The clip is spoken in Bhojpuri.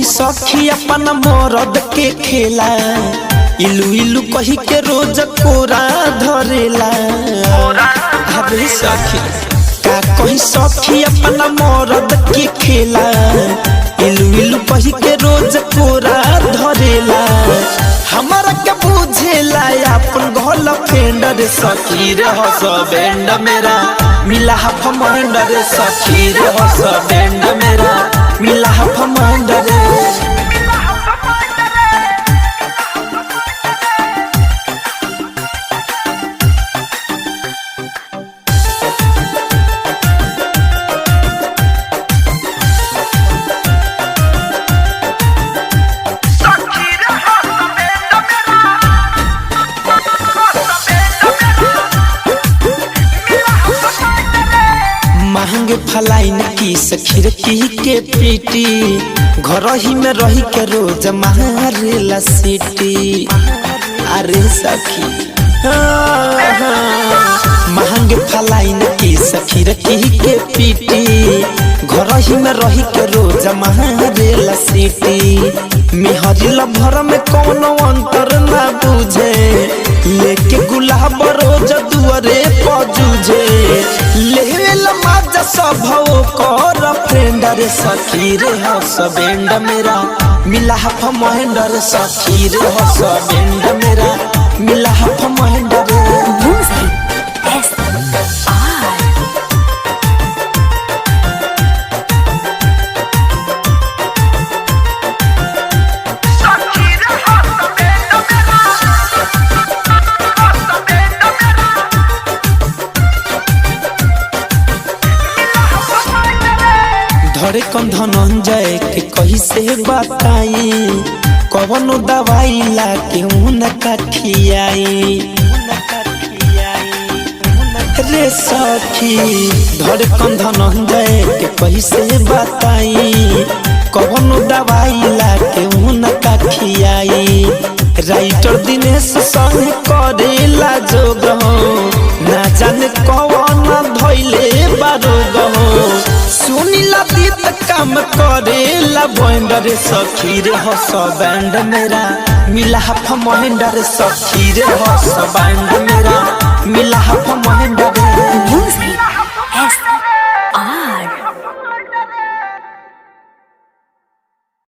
सखी अपन मरद के खेला इलू इलू कही के रोज कोरा धरेला। अरे सखी का कही सखी अपन मरद के खेला इलू इलू कही के रोज कोरा धरेला। हमारा के बुझेला अपन घर फेंडर सखी रे हस बैंड मेरा मिला हफ मंडर सखी रे हस बैंड मेरा मिला हफ मंडर। महंगे फलाइन की सखीर की के पीटी घर ही में रही के रोज मारेला सीटी। अरे सखी महंगे फलाइन की सखीर की के पीटी घर ही में रही के रोज मारेला सीटी। मेहरिल भर में कोनो अंतर ना बुझे लेके गुलाब रोज दुआरे पजूझे लेवेला माजा सब कर फ्रेंडर सखी रे हस बैंड मेरा मिला हफ महेंडर सखी रे हस बैंड मेरा मिला हफ महेंडर। धरे कौन धनंजय के कही से बताई कवनो दवाई ला के उनका खियाई रे सखी। धरे कौन धनंजय के कही से बताई कवनो दवाई ला के उनका खियाई। राइटर दिनेश संग करेला जोग ना जाने कौन धैले बारोग सुनीला दीत काम करेला बैंडर सखी रे हस बैंड मेरा मिला हफ महेंडर सखी रे हस बैंड मेरा मिला हफ महेंडर।